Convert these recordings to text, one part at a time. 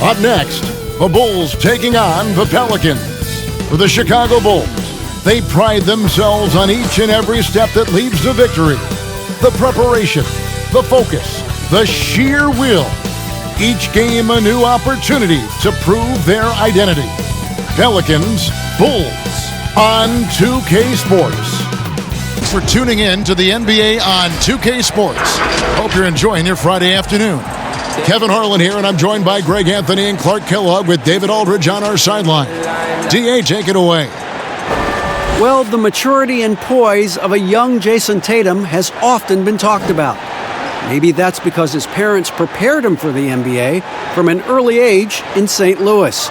Up next, the Bulls taking on the Pelicans. For the Chicago Bulls, they pride themselves on each and every step that leads to victory. The preparation, the focus, the sheer will. Each game a new opportunity to prove their identity. Pelicans, Bulls on 2K Sports. Thanks for tuning in to the NBA on 2K Sports. Hope you're enjoying your Friday afternoon. Kevin Harlan here, and I'm joined by Greg Anthony and Clark Kellogg with David Aldridge on our sideline. DA, take it away. Well, the maturity and poise of a young Jason Tatum has often been talked about. Maybe that's because his parents prepared him for the NBA from an early age in St. Louis.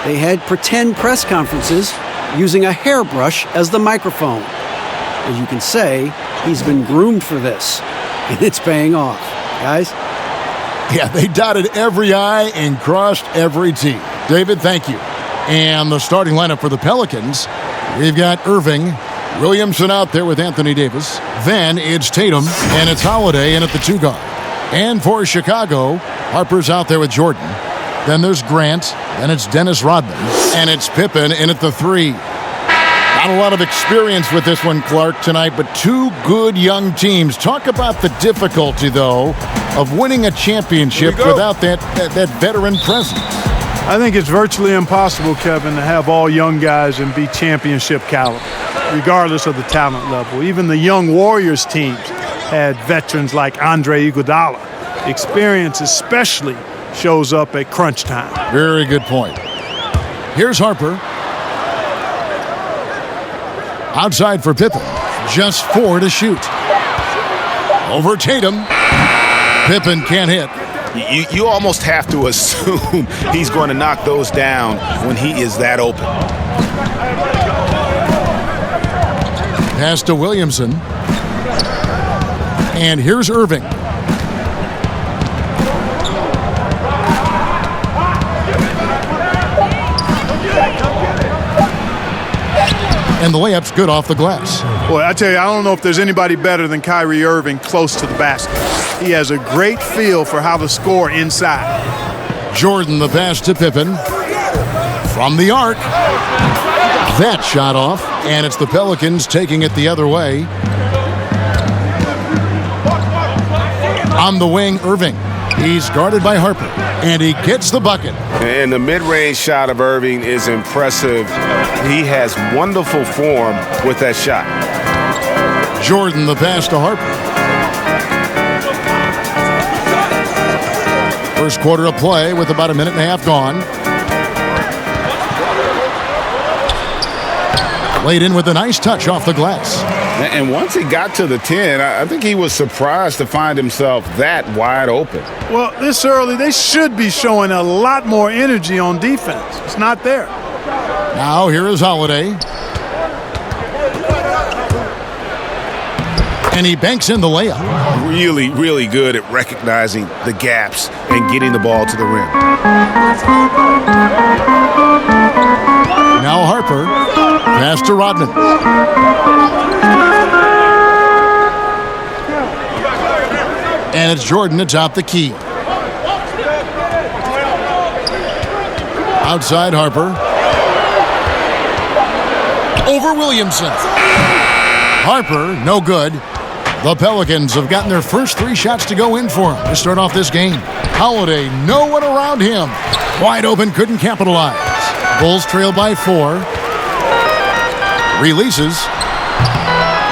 They had pretend press conferences using a hairbrush as the microphone. As you can say, he's been groomed for this, and it's paying off. Guys? Yeah, they dotted every I and crossed every T. David, thank you. And the starting lineup for the Pelicans, we've got Irving, Williamson out there with Anthony Davis. Then it's Tatum, and it's Holiday in at the 2 guard. And for Chicago, Harper's out there with Jordan. Then there's Grant, then it's Dennis Rodman, and it's Pippen in at the 3. Not a lot of experience with this one, Clark, tonight, but two good young teams. Talk about the difficulty, though, of winning a championship without that veteran presence. I think it's virtually impossible, Kevin, to have all young guys and be championship caliber, regardless of the talent level. Even the young Warriors teams had veterans like Andre Iguodala. Experience especially shows up at crunch time. Very good point. Here's Harper. Outside for Pippen. Just 4 to shoot. Over Tatum. Pippen can't hit. You almost have to assume he's going to knock those down when he is that open. Pass to Williamson. And here's Irving. And the layup's good off the glass. Boy, I tell you, I don't know if there's anybody better than Kyrie Irving close to the basket. He has a great feel for how to score inside. Jordan the pass to Pippen. From the arc. That shot off, and it's the Pelicans taking it the other way. On the wing, Irving. He's guarded by Harper, and he gets the bucket. And the mid-range shot of Irving is impressive. He has wonderful form with that shot. Jordan the pass to Harper. First quarter of play with about a minute and a half gone. Laid in with a nice touch off the glass. And once he got to the 10, I think he was surprised to find himself that wide open. Well, this early, they should be showing a lot more energy on defense. It's not there. Now here is Holiday. And he banks in the layup. Really, really good at recognizing the gaps and getting the ball to the rim. Now Harper. Pass to Rodman. And it's Jordan atop the key. Outside Harper. Over Williamson. Harper, no good. The Pelicans have gotten their first 3 shots to go in for him to start off this game. Holiday, no one around him. Wide open, couldn't capitalize. Bulls trail by 4. Releases.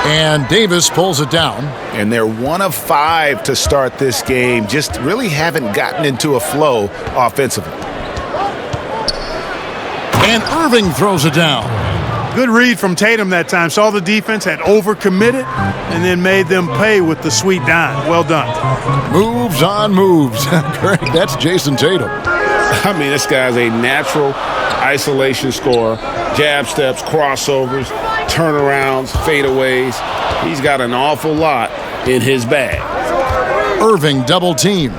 And Davis pulls it down. And they're 1 of 5 to start this game. Just really haven't gotten into a flow offensively. And Irving throws it down. Good read from Tatum that time. Saw the defense, had overcommitted, and then made them pay with the sweet dime. Well done. Moves on moves. Great, that's Jason Tatum. I mean, this guy's a natural isolation scorer. Jab steps, crossovers, turnarounds, fadeaways. He's got an awful lot in his bag. Irving double team.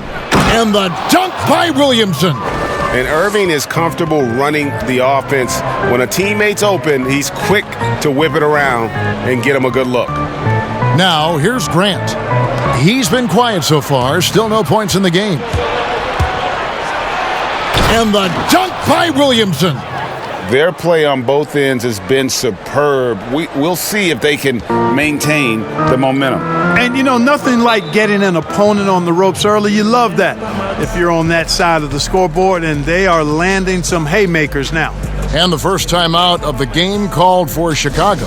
And the dunk by Williamson. And Irving is comfortable running the offense. When a teammate's open, he's quick to whip it around and get him a good look. Now, here's Grant. He's been quiet so far. Still no points in the game. And the dunk by Williamson. Their play on both ends has been superb. We'll see if they can maintain the momentum. And, you know, nothing like getting an opponent on the ropes early. You love that if you're on that side of the scoreboard, and they are landing some haymakers now. And the first time out of the game called for Chicago.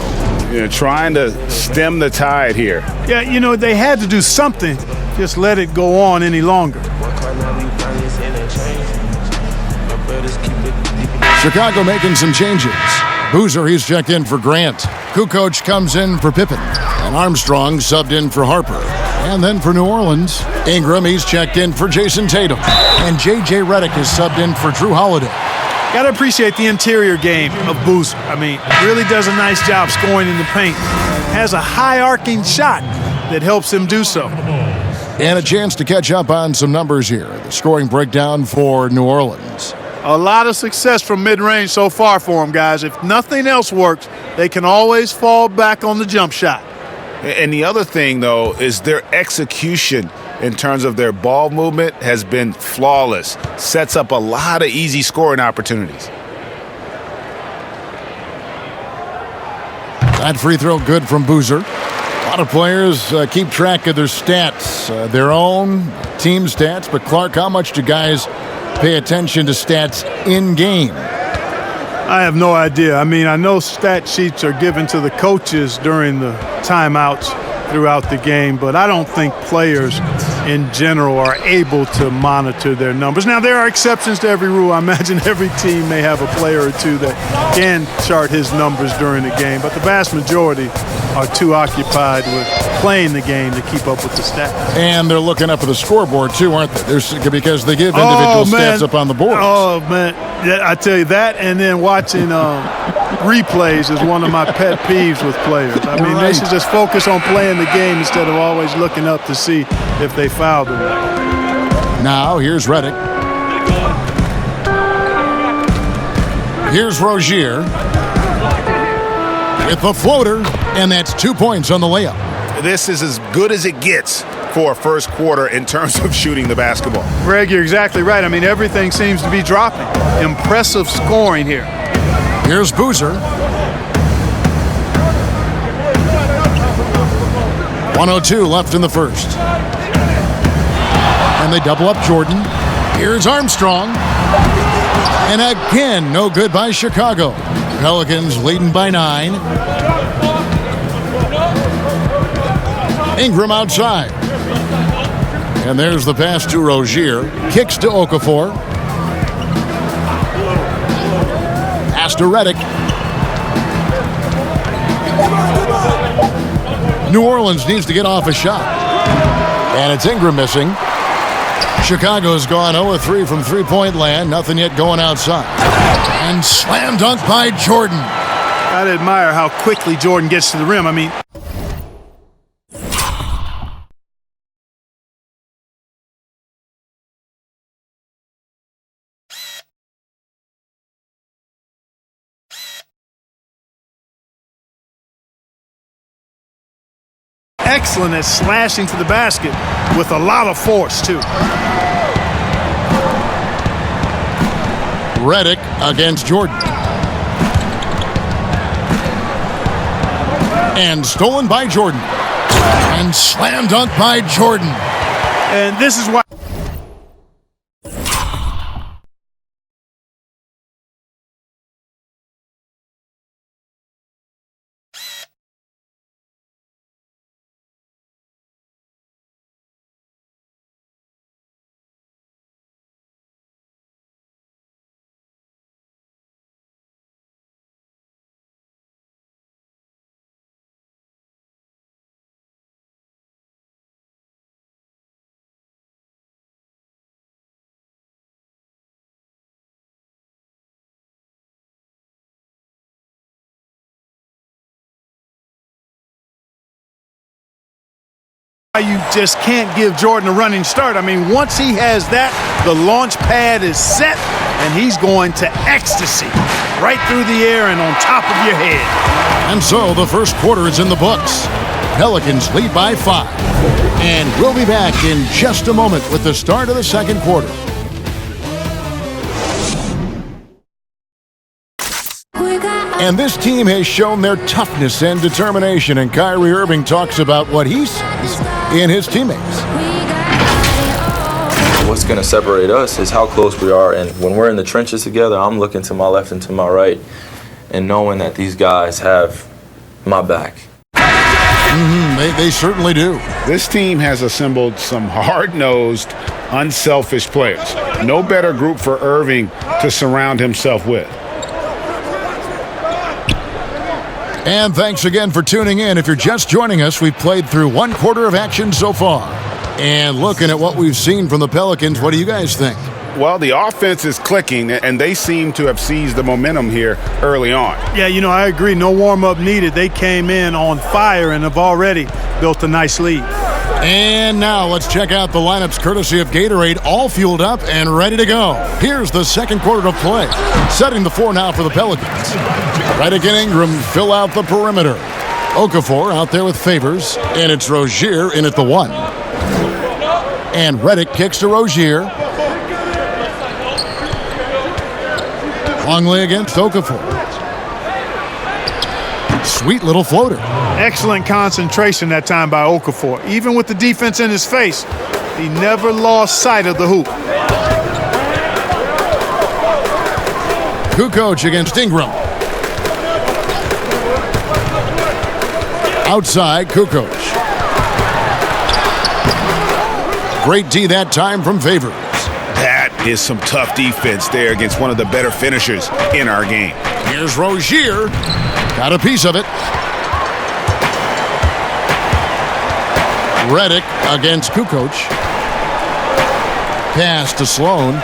Trying to stem the tide here. Yeah, you know, they had to do something. Just let it go on any longer. Chicago making some changes. Boozer, he's checked in for Grant. Kukoc comes in for Pippen. And Armstrong subbed in for Harper. And then for New Orleans, Ingram, he's checked in for Jason Tatum. And J.J. Redick is subbed in for Drew Holiday. Got to appreciate the interior game of Boozer. I mean, really does a nice job scoring in the paint. Has a high arcing shot that helps him do so. And a chance to catch up on some numbers here. The scoring breakdown for New Orleans. A lot of success from mid-range so far for them, guys. If nothing else works, they can always fall back on the jump shot. And the other thing, though, is their execution in terms of their ball movement has been flawless. Sets up a lot of easy scoring opportunities. That free throw good from Boozer. A lot of players keep track of their stats, their own team stats. But, Clark, how much do guys pay attention to stats in-game? I have no idea. I mean, I know stat sheets are given to the coaches during the timeouts throughout the game, but I don't think players in general are able to monitor their numbers. Now, there are exceptions to every rule. I imagine every team may have a player or two that can chart his numbers during the game, but the vast majority are too occupied with playing the game to keep up with the stats. And they're looking up at the scoreboard, too, aren't they? Because they give individual stats up on the board. Oh, man. Yeah, I tell you that, and then watching replays is one of my pet peeves with players. I mean, they should just focus on playing the game instead of always looking up to see if they fouled or not. Now, here's Redick. Here's Rozier with the floater, and that's 2 points on the layup. This is as good as it gets for a first quarter in terms of shooting the basketball. Greg, you're exactly right. I mean, everything seems to be dropping. Impressive scoring here. Here's Boozer. 1:02 left in the first. And they double up Jordan. Here's Armstrong. And again, no good by Chicago. Pelicans leading by 9. Ingram outside. And there's the pass to Rozier. Kicks to Okafor. Pass to Redick. New Orleans needs to get off a shot. And it's Ingram missing. Chicago's gone 0-3 from three-point land. Nothing yet going outside. And slam dunk by Jordan. Gotta admire how quickly Jordan gets to the rim. I mean, excellent at slashing to the basket with a lot of force, too. Redick against Jordan. And stolen by Jordan. And slam dunk by Jordan. And this is why. You just can't give Jordan a running start. I mean, once he has that, the launch pad is set, and he's going to ecstasy right through the air and on top of your head. And so the first quarter is in the books. Pelicans lead by 5. And we'll be back in just a moment with the start of the second quarter. And this team has shown their toughness and determination, and Kyrie Irving talks about what he sees in his teammates. What's going to separate us is how close we are, and when we're in the trenches together, I'm looking to my left and to my right and knowing that these guys have my back. They certainly do. This team has assembled some hard-nosed, unselfish players. No better group for Irving to surround himself with. And thanks again for tuning in. If you're just joining us, we've played through one quarter of action so far. And looking at what we've seen from the Pelicans, what do you guys think? Well, the offense is clicking, and they seem to have seized the momentum here early on. Yeah, I agree. No warm-up needed. They came in on fire and have already built a nice lead. And now let's check out the lineups courtesy of Gatorade, all fueled up and ready to go. Here's the second quarter of play. Setting the floor now for the Pelicans. Redick and Ingram fill out the perimeter. Okafor out there with Favors, and it's Rozier in at the 1. And Redick kicks to Rozier. Longley against Okafor. Sweet little floater. Excellent concentration that time by Okafor. Even with the defense in his face, he never lost sight of the hoop. Kukoc against Ingram. Outside, Kukoc. Great D that time from Favors. That is some tough defense there against one of the better finishers in our game. Here's Rozier. Got a piece of it. Redick against Kukoc. Pass to Sloan.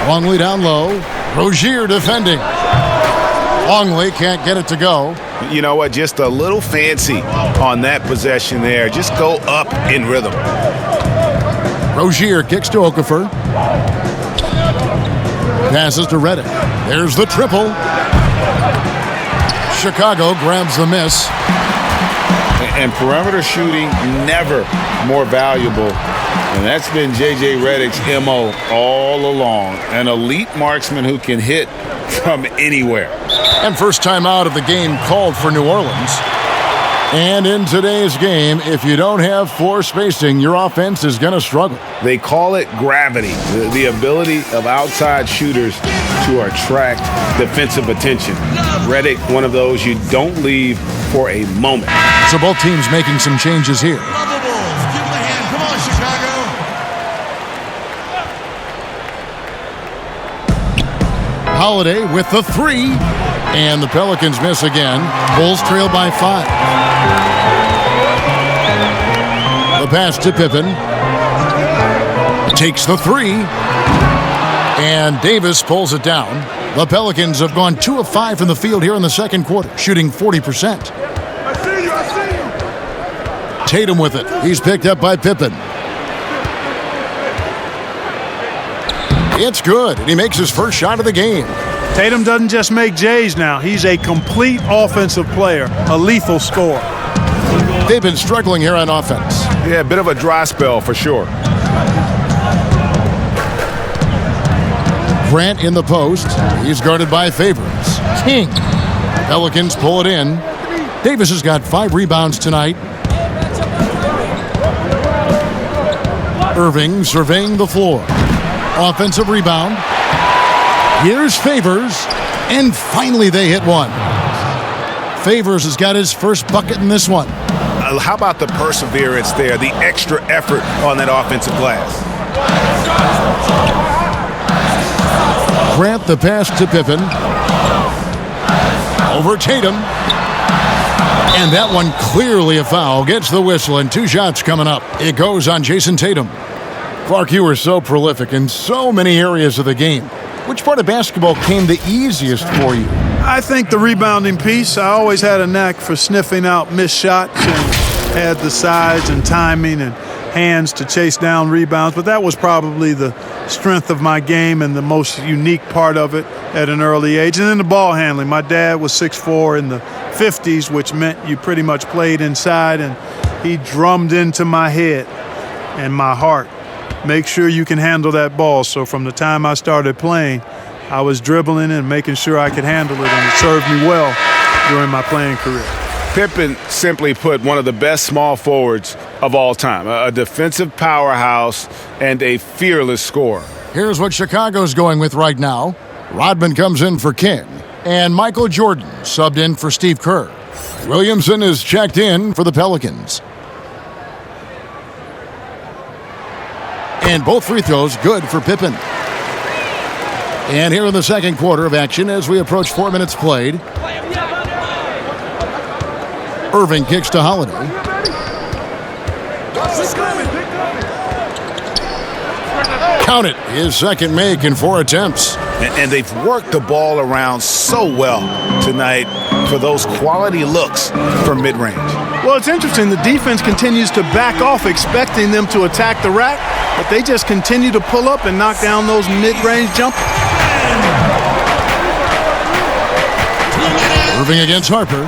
Longley down low. Rozier defending. Longley can't get it to go. You know what? Just a little fancy on that possession there. Just go up in rhythm. Rozier kicks to Okafor. Passes to Redick. There's the triple. Chicago grabs the miss. And perimeter shooting never more valuable. And that's been J.J. Redick's M.O. all along. An elite marksman who can hit from anywhere. And first time out of the game called for New Orleans. And in today's game, if you don't have floor spacing, your offense is going to struggle. They call it gravity, the ability of outside shooters to attract defensive attention. Redick, one of those you don't leave for a moment. So both teams making some changes here. Holiday with the 3, and the Pelicans miss again. Bulls trail by 5. The pass to Pippen. Takes the 3, and Davis pulls it down. The Pelicans have gone 2 of 5 from the field here in the second quarter, shooting 40%. Tatum with it. He's picked up by Pippen. It's good, and he makes his first shot of the game. Tatum doesn't just make J's now. He's a complete offensive player, a lethal scorer. They've been struggling here on offense. Yeah, a bit of a dry spell for sure. Grant in the post. He's guarded by Favors. King. Pelicans pull it in. Davis has got 5 rebounds tonight. Irving surveying the floor. Offensive rebound. Here's Favors. And finally they hit one. Favors has got his first bucket in this one. How about the perseverance there, the extra effort on that offensive glass? Grant the pass to Pippen. Over Tatum. And that one clearly a foul. Gets the whistle and 2 shots coming up. It goes on Jason Tatum. Clark, you were so prolific in so many areas of the game. Which part of basketball came the easiest for you? I think the rebounding piece. I always had a knack for sniffing out missed shots and had the size and timing and hands to chase down rebounds. But that was probably the strength of my game and the most unique part of it at an early age. And then the ball handling. My dad was 6'4" in the 50s, which meant you pretty much played inside. And he drummed into my head and my heart. Make sure you can handle that ball. So from the time I started playing, I was dribbling and making sure I could handle it, and it served me well during my playing career. Pippen, simply put, one of the best small forwards of all time. A defensive powerhouse and a fearless scorer. Here's what Chicago's going with right now. Rodman comes in for King, and Michael Jordan subbed in for Steve Kerr. Williamson is checked in for the Pelicans. And both free throws good for Pippen. And here in the second quarter of action as we approach 4 minutes played. Irving kicks to Holiday. Count it. His second make in 4 attempts. And they've worked the ball around so well tonight for those quality looks from mid-range. Well, it's interesting. The defense continues to back off, expecting them to attack the rack, but they just continue to pull up and knock down those mid-range jumpers. Irving against Harper.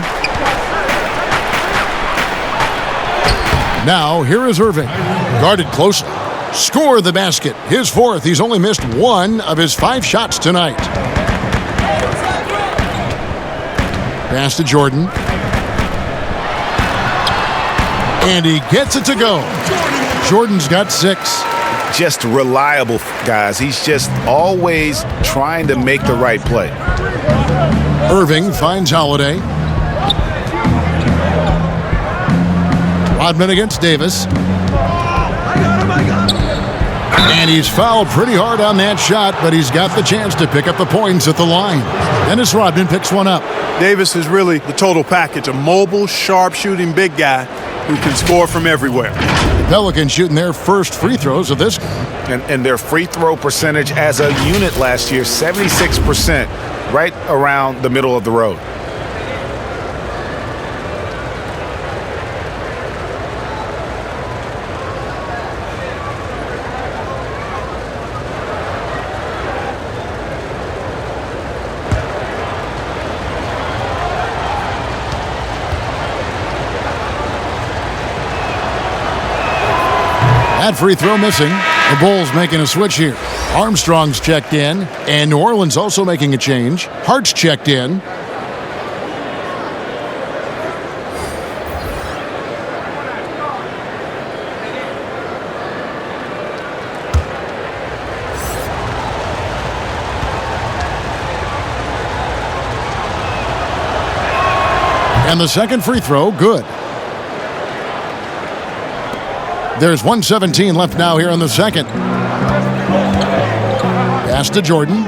Now, here is Irving. Guarded closely. Score the basket. His 4th. He's only missed 1 of his 5 shots tonight. Pass to Jordan. And he gets it to go. Jordan's got 6. Just reliable, guys. He's just always trying to make the right play. Irving finds Holiday. Rodman against Davis. And he's fouled pretty hard on that shot, but he's got the chance to pick up the points at the line. Dennis Rodman picks one up. Davis is really the total package, a mobile, sharp-shooting big guy who can score from everywhere. The Pelicans shooting their first free throws of this game. And their free throw percentage as a unit last year, 76%, right around the middle of the road. That free throw missing. The Bulls making a switch here. Armstrong's checked in, and New Orleans also making a change. Hart's checked in. And the second free throw, good. There's 1:17 left now here in the second. Pass to Jordan.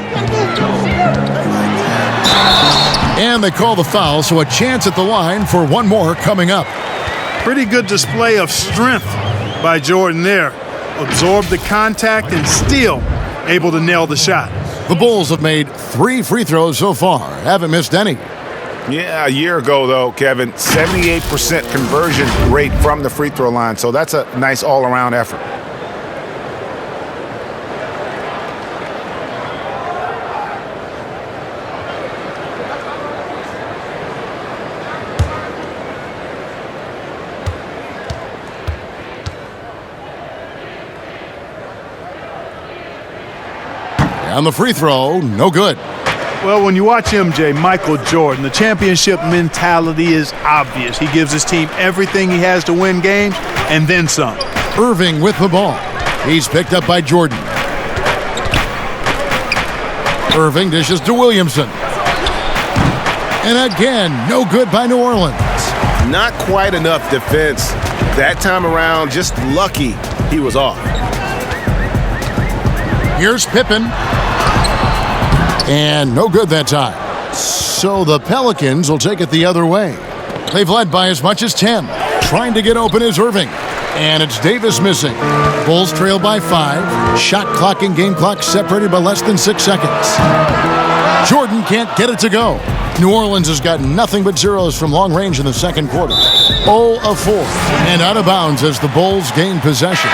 And they call the foul, so a chance at the line for one more coming up. Pretty good display of strength by Jordan there. Absorbed the contact and still able to nail the shot. The Bulls have made 3 free throws so far. Haven't missed any. Yeah, a year ago, though, Kevin, 78% conversion rate from the free throw line. So that's a nice all-around effort. And the free throw, no good. Well, when you watch MJ, Michael Jordan, the championship mentality is obvious. He gives his team everything he has to win games and then some. Irving with the ball. He's picked up by Jordan. Irving dishes to Williamson. And again, no good by New Orleans. Not quite enough defense. That time around, just lucky he was off. Here's Pippen. And no good that time. So the Pelicans will take it the other way. They've led by as much as 10. Trying to get open is Irving. And it's Davis missing. Bulls trail by 5. Shot clock and game clock separated by less than 6 seconds. Jordan can't get it to go. New Orleans has got nothing but zeros from long range in the second quarter. 0 of 4. And out of bounds as the Bulls gain possession.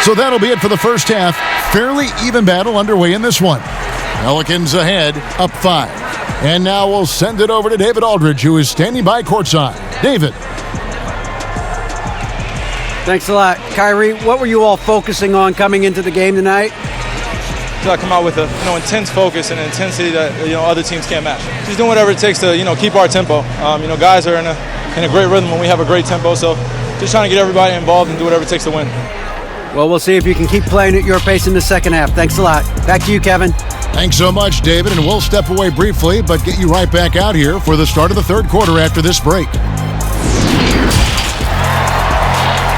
So that'll be it for the first half. Fairly even battle underway in this one. Pelicans ahead, up 5. And now we'll send it over to David Aldridge, who is standing by courtside. David. Thanks a lot. Kyrie, what were you all focusing on coming into the game tonight? I come out with a intense focus and intensity that other teams can't match. Just doing whatever it takes to keep our tempo. Guys are in a great rhythm when we have a great tempo. So just trying to get everybody involved and do whatever it takes to win. Well, we'll see if you can keep playing at your pace in the second half. Thanks a lot. Back to you, Kevin. Thanks so much, David, and we'll step away briefly, but get you right back out here for the start of the third quarter after this break.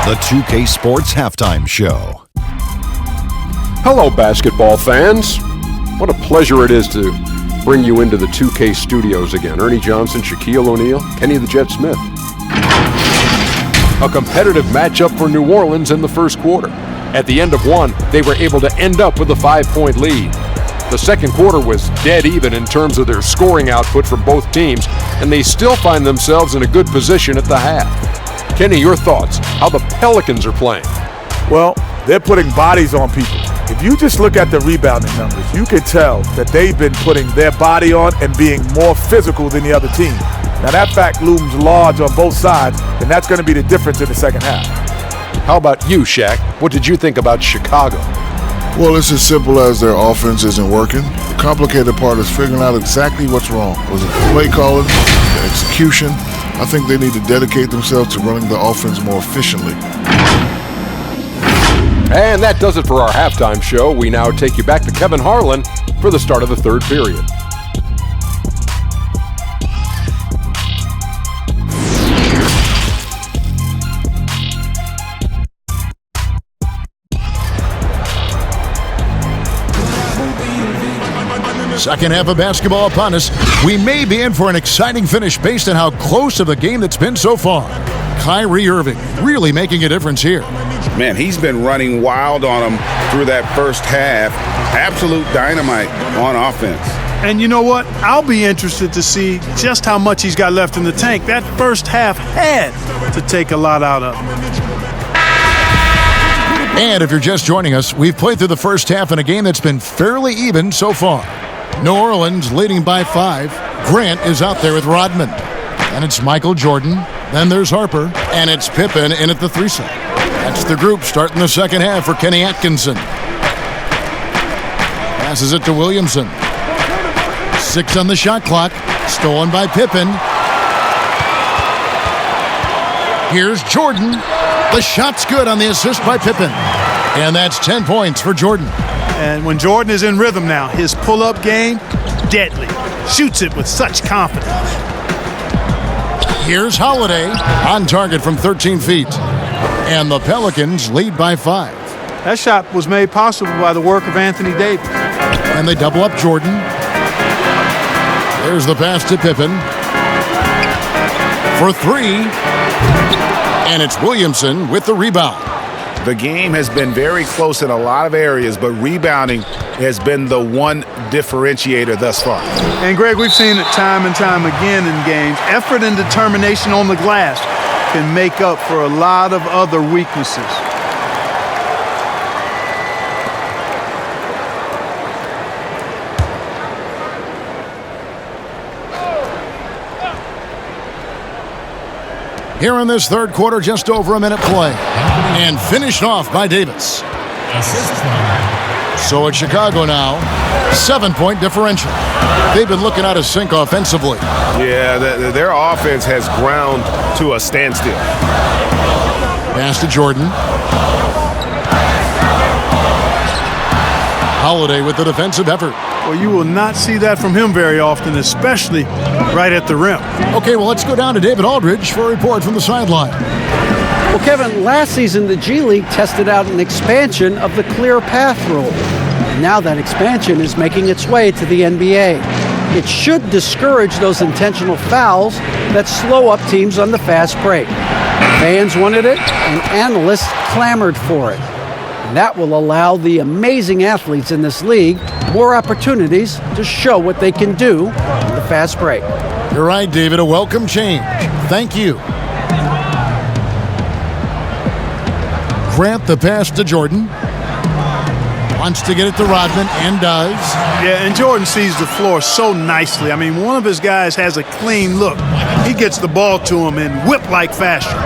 The 2K Sports Halftime Show. Hello, basketball fans. What a pleasure it is to bring you into the 2K studios again. Ernie Johnson, Shaquille O'Neal, Kenny the Jet Smith. A competitive matchup for New Orleans in the first quarter. At the end of one, they were able to end up with a 5-point lead. The second quarter was dead even in terms of their scoring output from both teams, and they still find themselves in a good position at the half. Kenny, your thoughts, how the Pelicans are playing? Well, they're putting bodies on people. If you just look at the rebounding numbers, you can tell that they've been putting their body on and being more physical than the other team. Now that fact looms large on both sides, and that's going to be the difference in the second half. How about you, Shaq? What did you think about Chicago? Well, it's as simple as their offense isn't working. The complicated part is figuring out exactly what's wrong. Was it the play calling, the execution? I think they need to dedicate themselves to running the offense more efficiently. And that does it for our halftime show. We now take you back to Kevin Harlan for the start of the third period. Second half of basketball upon us. We may be in for an exciting finish based on how close of the game that's been so far. Kyrie Irving really making a difference here. Man, he's been running wild on them through that first half. Absolute dynamite on offense. And you know what? I'll be interested to see just how much he's got left in the tank. That first half had to take a lot out of him. And if you're just joining us, we've played through the first half in a game that's been fairly even so far. New Orleans leading by 5. Grant is out there with Rodman. And it's Michael Jordan. Then there's Harper. And it's Pippen in at the 3 side. That's the group starting the second half for Kenny Atkinson. Passes it to Williamson. 6 on the shot clock. Stolen by Pippen. Here's Jordan. The shot's good on the assist by Pippen. And that's 10 points for Jordan. And when Jordan is in rhythm now, his pull-up game, deadly. Shoots it with such confidence. Here's Holiday on target from 13 feet. And the Pelicans lead by 5. That shot was made possible by the work of Anthony Davis. And they double up Jordan. There's the pass to Pippen. For 3. And it's Williamson with the rebound. The game has been very close in a lot of areas, but rebounding has been the one differentiator thus far. And, Greg, we've seen it time and time again in games. Effort and determination on the glass can make up for a lot of other weaknesses. Here in this third quarter, just over a minute play. And finished off by Davis. So it's Chicago now, 7-point differential. They've been looking out of sync offensively. Yeah, their offense has ground to a standstill. Pass to Jordan. Holiday with the defensive effort. Well, you will not see that from him very often, especially right at the rim. Okay, well, let's go down to David Aldridge for a report from the sideline. Well, Kevin, last season the G League tested out an expansion of the clear path rule. And now that expansion is making its way to the NBA. It should discourage those intentional fouls that slow up teams on the fast break. Fans wanted it, and analysts clamored for it. And that will allow the amazing athletes in this league more opportunities to show what they can do in the fast break. You're right, David. A welcome change. Thank you. Grant the pass to Jordan. Wants to get it to Rodman and does. Yeah, and Jordan sees the floor so nicely. I mean, one of his guys has a clean look. He gets the ball to him in whip-like fashion.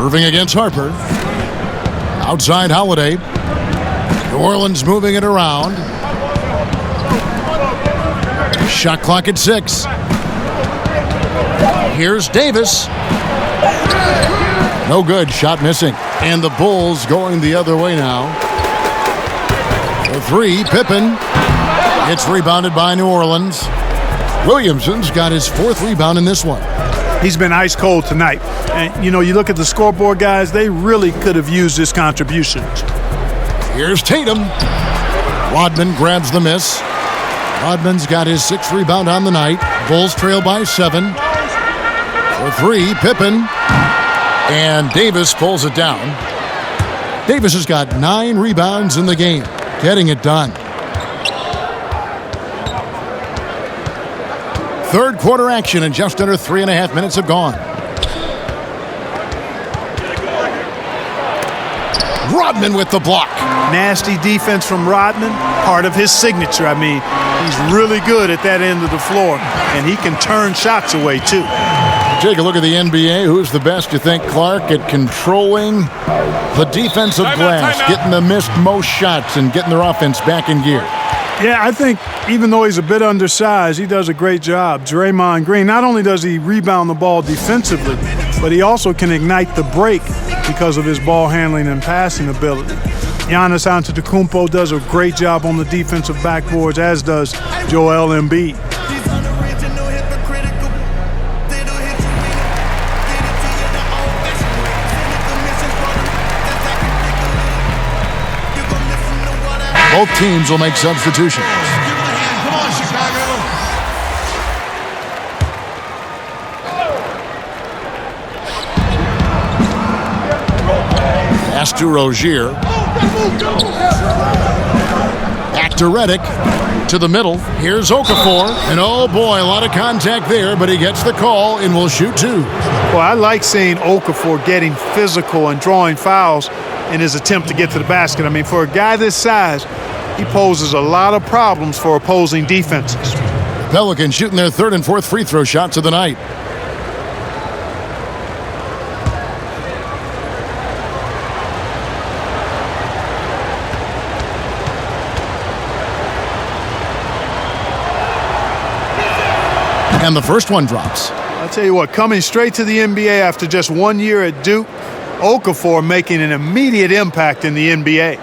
Irving against Harper. Outside Holiday. New Orleans moving it around. Shot clock at 6. Here's Davis. No good. Shot missing. And the Bulls going the other way now. The 3, Pippen. It's rebounded by New Orleans. Williamson's got his 4th rebound in this one. He's been ice cold tonight. And, you know, you look at the scoreboard guys, they really could have used this contribution. Here's Tatum. Rodman grabs the miss. Rodman's got his 6th rebound on the night. Bulls trail by 7. For 3, Pippen. And Davis pulls it down. Davis has got 9 rebounds in the game, getting it done. Third quarter action, and just under 3.5 minutes have gone. Rodman with the block. Nasty defense from Rodman, part of his signature. I mean, he's really good at that end of the floor, and he can turn shots away, too. Take a look at the NBA. Who's the best, you think, Clark, at controlling the defensive glass, getting the missed most shots and getting their offense back in gear? Yeah, I think even though he's a bit undersized, he does a great job. Draymond Green, not only does he rebound the ball defensively, but he also can ignite the break because of his ball handling and passing ability. Giannis Antetokounmpo does a great job on the defensive backboards, as does Joel Embiid. Both teams will make substitutions. Pass to Rozier. Back to Redick. To the middle. Here's Okafor. And oh boy, a lot of contact there, but he gets the call and will shoot 2. Well, I like seeing Okafor getting physical and drawing fouls in his attempt to get to the basket. I mean, for a guy this size, he poses a lot of problems for opposing defenses. Pelicans shooting their 3rd and 4th free throw shots of the night. And the first one drops. I'll tell you what, coming straight to the NBA after just 1 year at Duke, Okafor making an immediate impact in the NBA.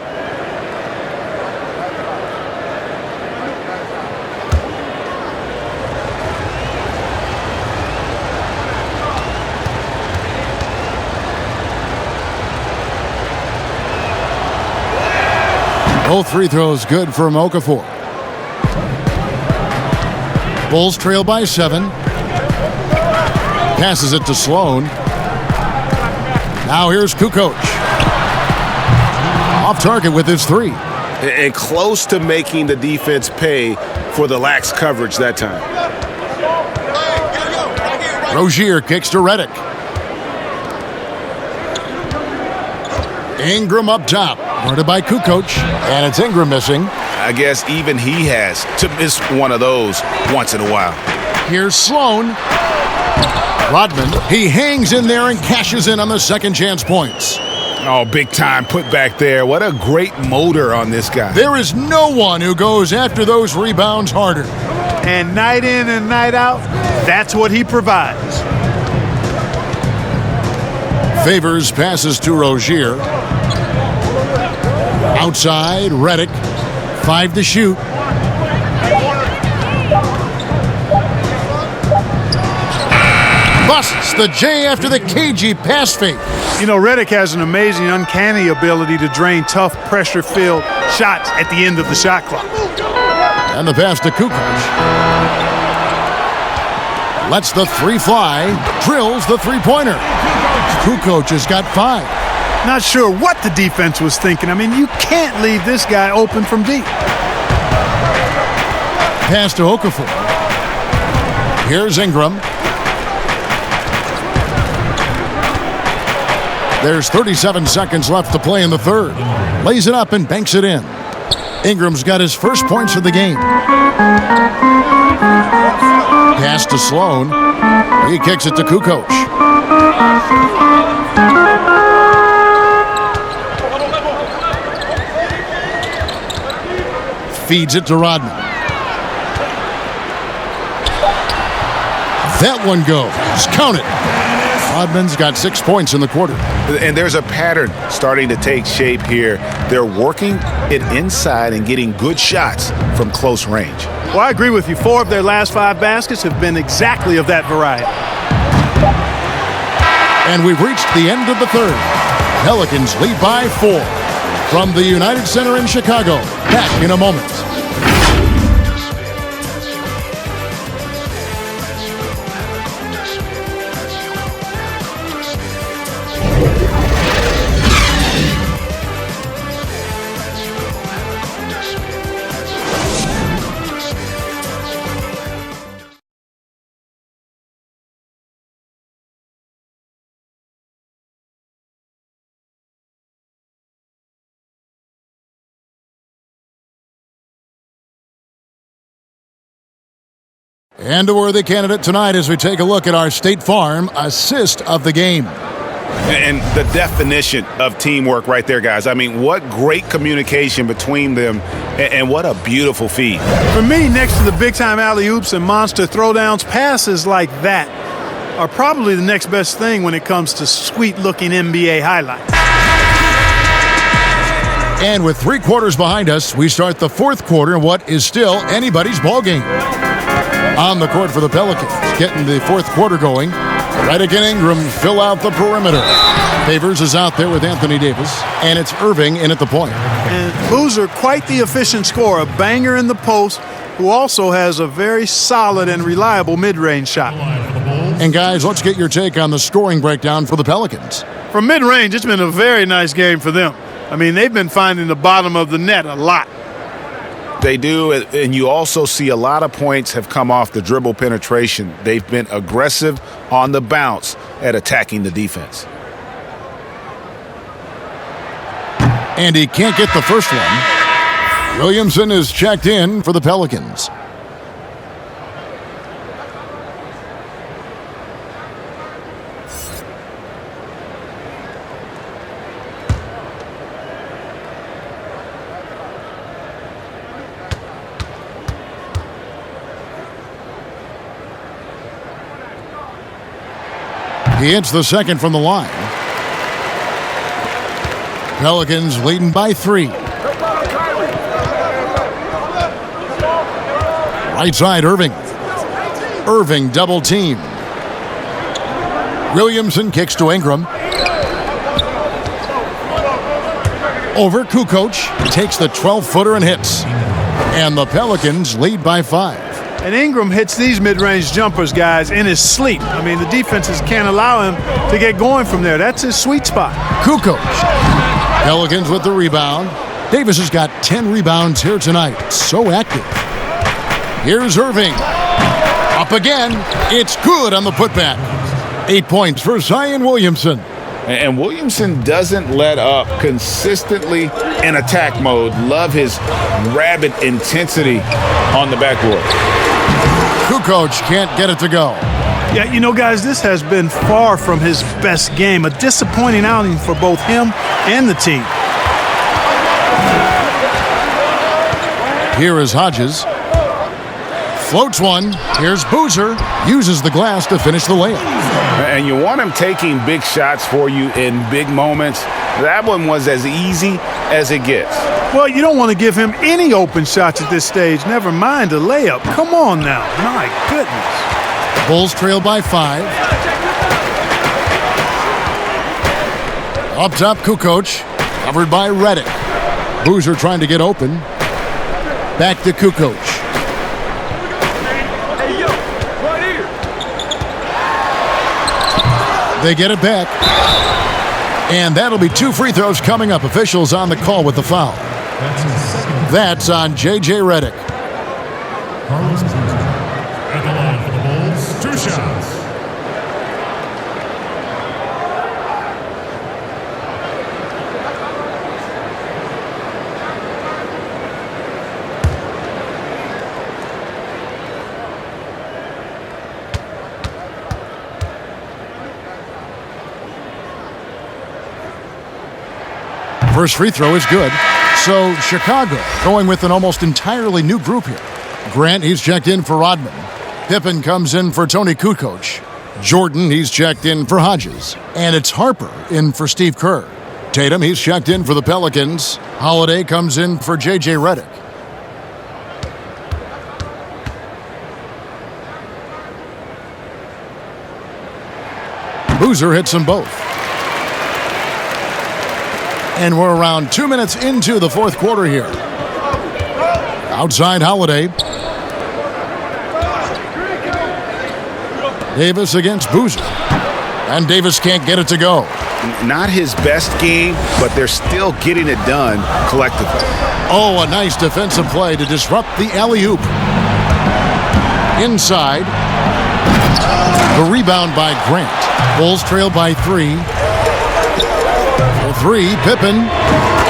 Both free throws good for Okafor. Bulls trail by 7. Passes it to Sloan. Now here's Kukoc. Off target with his 3. And close to making the defense pay for the lax coverage that time. Rozier kicks to Redick. Ingram up top. Guarded by Kukoc. And it's Ingram missing. I guess even he has to miss one of those once in a while. Here's Sloan. Rodman. He hangs in there and cashes in on the second chance points. Oh, big time put back there. What a great motor on this guy. There is no one who goes after those rebounds harder. And night in and night out, that's what he provides. Favors passes to Rozier. Outside, Redick. 5 to shoot. Busts the J after the cagey pass fake. You know, Redick has an amazing, uncanny ability to drain tough, pressure-filled shots at the end of the shot clock. And the pass to Kukoc. Lets the 3 fly. Drills the 3-pointer. Kukoc has got 5. Not sure what the defense was thinking. I mean, you can't leave this guy open from deep. Pass to Okafor. Here's Ingram. There's 37 seconds left to play in the third. Lays it up and banks it in. Ingram's got his first points of the game. Pass to Sloan. He kicks it to Kukoc. Feeds it to Rodman. That one goes. Count it. Rodman's got 6 points in the quarter. And there's a pattern starting to take shape here. They're working it inside and getting good shots from close range. Well, I agree with you. 4 of their last 5 baskets have been exactly of that variety. And we've reached the end of the third. Pelicans lead by 4. From the United Center in Chicago. Back in a moment. And a worthy candidate tonight as we take a look at our State Farm assist of the game. And the definition of teamwork right there, guys. I mean, what great communication between them, and what a beautiful feed. For me, next to the big-time alley-oops and monster throwdowns, passes like that are probably the next best thing when it comes to sweet-looking NBA highlights. And with 3 quarters behind us, we start the fourth quarter in what is still anybody's ballgame. On the court for the Pelicans, getting the fourth quarter going. Redick and Ingram fill out the perimeter. Favors is out there with Anthony Davis, and it's Irving in at the point. And Boozer, quite the efficient scorer, a banger in the post, who also has a very solid and reliable mid-range shot. And guys, let's get your take on the scoring breakdown for the Pelicans. From mid-range, it's been a very nice game for them. I mean, they've been finding the bottom of the net a lot. They do, and you also see a lot of points have come off the dribble penetration. They've been aggressive on the bounce at attacking the defense. And he can't get the first one. Williamson is checked in for the Pelicans. He hits the second from the line. Pelicans leading by 3. Right side, Irving. Irving double team. Williamson kicks to Ingram. Over Kukoc. Takes the 12-footer and hits. And the Pelicans lead by 5. And Ingram hits these mid-range jumpers, guys, in his sleep. I mean, the defenses can't allow him to get going from there. That's his sweet spot. Kukoc. Pelicans with the rebound. Davis has got 10 rebounds here tonight. So active. Here's Irving. Up again. It's good on the putback. 8 points for ZION Williamson. And Williamson doesn't let up consistently in attack mode. Love his rabid intensity on the backboard. Kukoc can't get it to go. Yeah, you know, guys, this has been far from his best game. A disappointing outing for both him and the team. Here is Hodges. Floats one. Here's Boozer. Uses the glass to finish the layup. And you want him taking big shots for you in big moments. That one was as easy as it gets. Well, you don't want to give him any open shots at this stage. Never mind a layup. Come on now. My goodness. Bulls trail by 5. Up top, Kukoc. Covered by Redick. Boozer trying to get open. Back to Kukoc. They get it back. And that'll be 2 free throws coming up. Officials on the call with the foul. That's on J.J. Redick. Carlos Boozer at the line for the Bulls. 2 shots. First free throw is good. So Chicago going with an almost entirely new group here. Grant, he's checked in for Rodman. Pippen comes in for Tony Kukoc. Jordan, he's checked in for Hodges. And it's Harper in for Steve Kerr. Tatum, he's checked in for the Pelicans. Holiday comes in for J.J. Redick. Boozer hits them both. And we're around 2 minutes into the fourth quarter here. Outside Holiday. Davis against Boozer. And Davis can't get it to go. Not his best game, but they're still getting it done collectively. Oh, a nice defensive play to disrupt the alley-oop. Inside. The rebound by Grant. Bulls trail by 3. For 3, Pippen.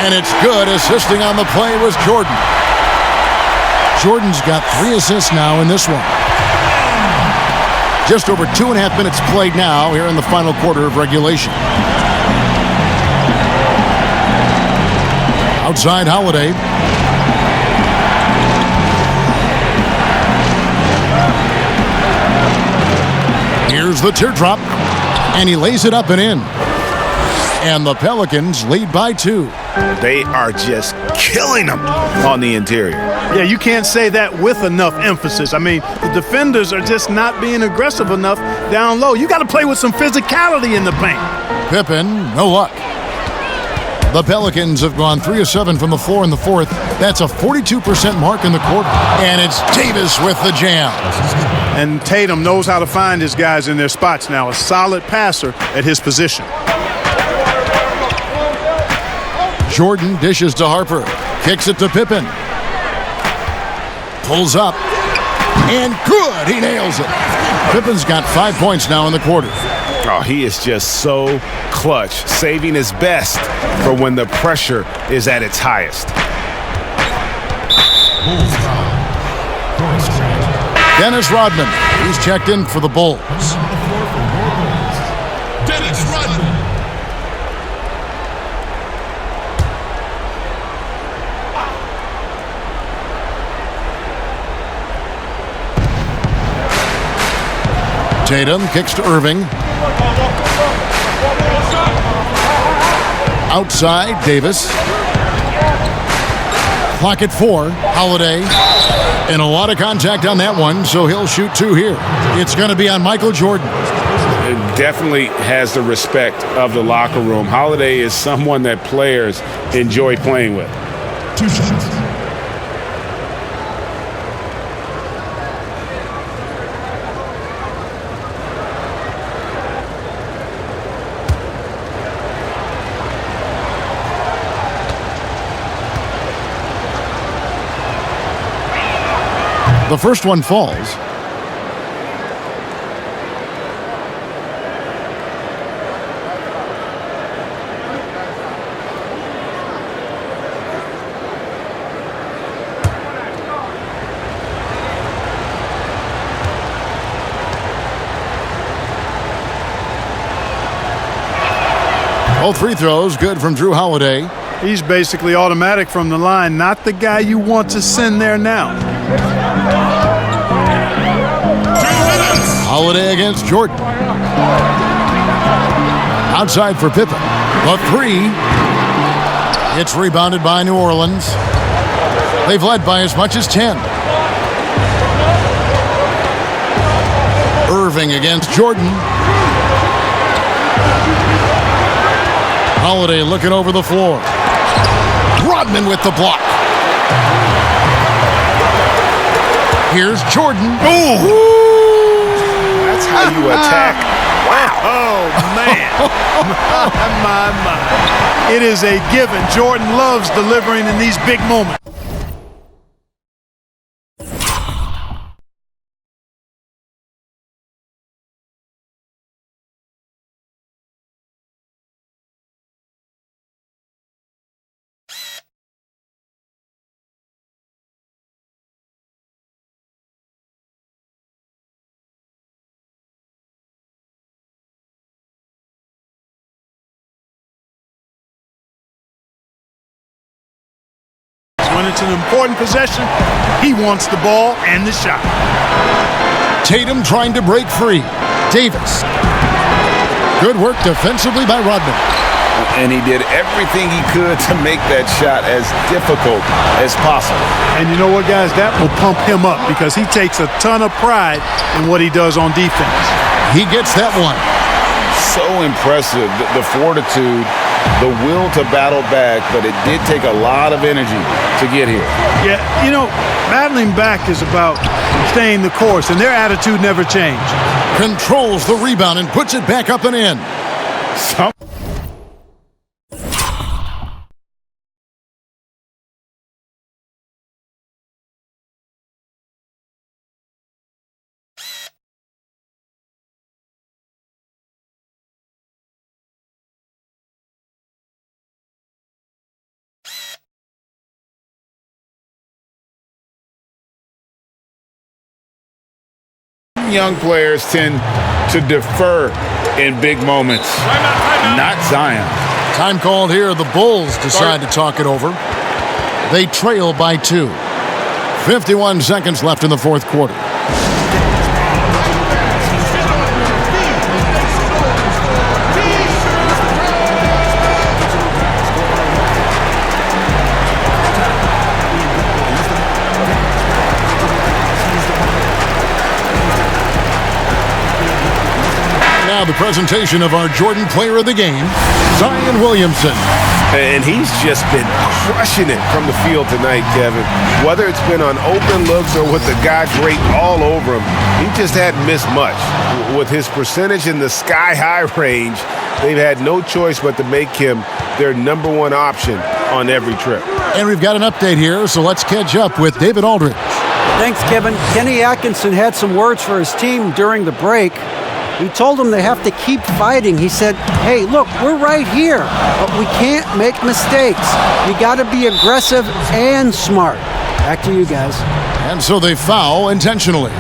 And it's good. Assisting on the play was Jordan. Jordan's got 3 assists now in this one. Just over 2.5 minutes played now here in the final quarter of regulation. Outside Holiday. Here's the teardrop. And he lays it up and in. And the Pelicans lead by 2. They are just killing them on the interior. Yeah, you can't say that with enough emphasis. I mean, the defenders are just not being aggressive enough down low. You got to play with some physicality in the paint. Pippen, no luck. The Pelicans have gone 3 of 7 from the floor in the fourth. That's a 42% mark in the quarter. And it's Davis with the jam. And Tatum knows how to find his guys in their spots now. A solid passer at his position. Jordan dishes to Harper. Kicks it to Pippen. Pulls up. And good. He nails it. Pippen's got 5 points now in the quarter. Oh, he is just so clutch, saving his best for when the pressure is at its highest. Dennis Rodman. He's checked in for the Bulls. Dennis Rodman. Tatum kicks to Irving. Outside, Davis. Clock at 4. Holiday. And a lot of contact on that one, so he'll shoot 2 here. It's going to be on Michael Jordan. It definitely has the respect of the locker room. Holiday is someone that players enjoy playing with. 2 shots. The first one falls. Both free throws good from Drew Holiday. He's basically automatic from the line, not the guy you want to send there now. Holiday against Jordan. Outside for Pippen. The 3. It's rebounded by New Orleans. They've led by as much as 10. Irving against Jordan. Holiday looking over the floor. Rodman with the block. Here's Jordan. Ooh! That's how you attack. Wow. Oh, man. my. It is a given. Jordan loves delivering in these big moments. When it's an important possession, he wants the ball and the shot. Tatum trying to break free. Davis. Good work defensively by Rodman. And he did everything he could to make that shot as difficult as possible. And you know what, guys? That will pump him up because he takes a ton of pride in what he does on defense. He gets that one. So impressive, the fortitude, the will to battle back, but it did take a lot of energy to get here. Yeah, you know, battling back is about staying the course, and their attitude never changed. Controls the rebound and puts it back up and in. Young players tend to defer in big moments. Not Zion. Time called here. The Bulls decide to talk it over. They trail by 2. 51 seconds left in the fourth quarter. The presentation of our Jordan Player of the Game, ZION Williamson. And he's just been crushing it from the field tonight, Kevin. Whether it's been on open looks or with the guy great all over him, he just hadn't missed much. With his percentage in the sky-high range, they've had no choice but to make him their #1 option on every trip. And we've got an update here, so let's catch up with David Aldridge. Thanks, Kevin. Kenny Atkinson had some words for his team during the break. He told them they have to keep fighting. He said, hey, look, we're right here, but we can't make mistakes. You got to be aggressive and smart. Back to you guys. And so they foul intentionally.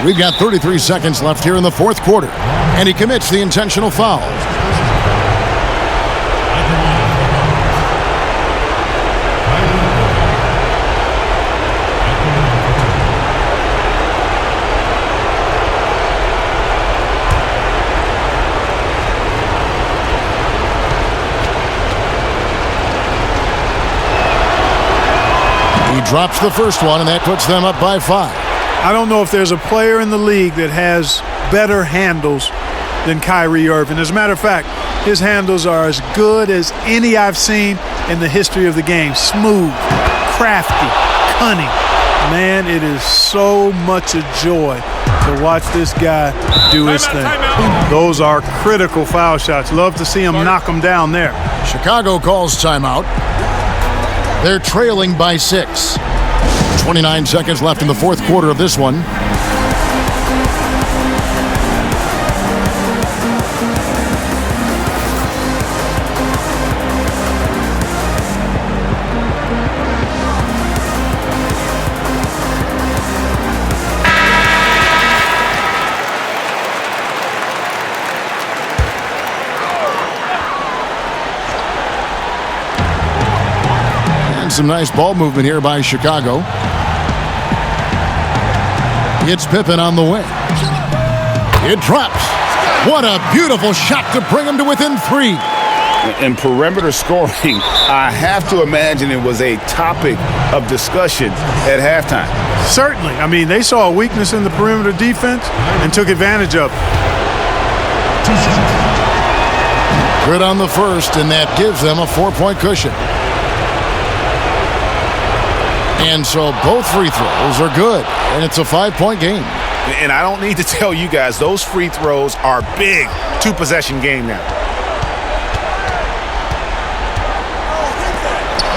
We've got 33 seconds left here in the fourth quarter, and he commits the intentional foul. Drops the first one, and that puts them up by 5. I don't know if there's a player in the league that has better handles than Kyrie Irving. As a matter of fact, his handles are as good as any I've seen in the history of the game. Smooth, crafty, cunning. Man, it is so much a joy to watch this guy do his thing. Those are critical foul shots. Love to see him knock them down there. Chicago calls timeout. They're trailing by 6. 29 seconds left in the fourth quarter of this one. Some nice ball movement here by Chicago. It's Pippen on the wing. It drops. What a beautiful shot to bring him to within 3. And perimeter scoring, I have to imagine it was a topic of discussion at halftime. Certainly. I mean, they saw a weakness in the perimeter defense and took advantage of it. Good on the first, and that gives them a 4-point cushion. And so both free throws are good, and it's a 5-point game. And I don't need to tell you guys, those free throws are big. 2-possession game now.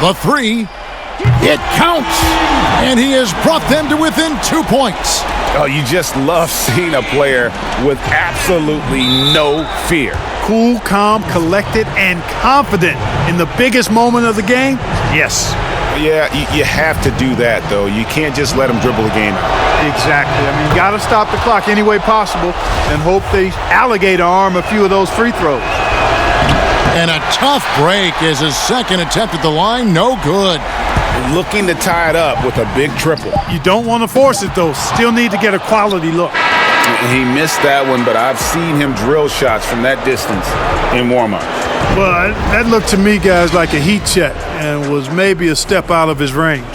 The 3, it counts, and he has brought them to within 2 points. Oh, you just love seeing a player with absolutely no fear. Cool, calm, collected, and confident in the biggest moment of the game? Yes. Yeah, you have to do that, though. You can't just let them dribble the game out. Exactly. I mean, you got to stop the clock any way possible and hope they alligator arm a few of those free throws. And a tough break is his second attempt at the line. No good. Looking to tie it up with a big triple. You don't want to force it, though. Still need to get a quality look. He missed that one, but I've seen him drill shots from that distance in warm-up. Well, that looked to me, guys, like a heat check and was maybe a step out of his range.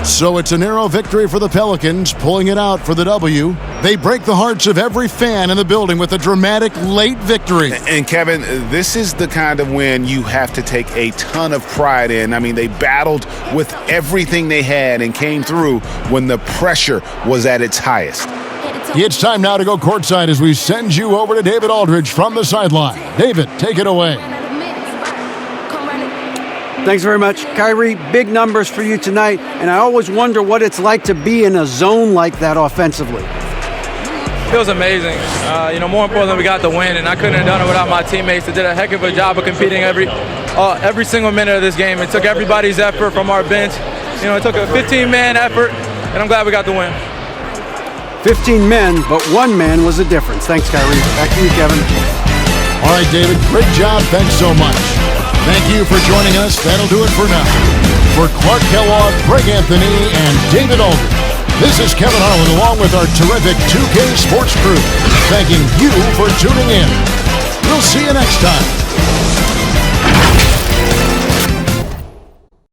So it's a narrow victory for the Pelicans, pulling it out for the W. They break the hearts of every fan in the building with a dramatic late victory. And Kevin, this is the kind of win you have to take a ton of pride in. I mean, they battled with everything they had and came through when the pressure was at its highest. It's time now to go courtside as we send you over to David Aldridge from the sideline. David, take it away. Thanks very much. Kyrie, big numbers for you tonight, and I always wonder what it's like to be in a zone like that offensively. Feels amazing. More importantly, we got the win, and I couldn't have done it without my teammates. They did a heck of a job of competing every single minute of this game. It took everybody's effort from our bench. It took a 15-man effort, and I'm glad we got the win. 15 men, but one man was the difference. Thanks, Kyrie. Back to you, Kevin. All right, David, great job. Thanks so much. Thank you for joining us. That'll do it for now. For Clark Kellogg, Greg Anthony, and David Aldridge, this is Kevin Harlan along with our terrific 2K Sports crew, thanking you for tuning in. We'll see you next time.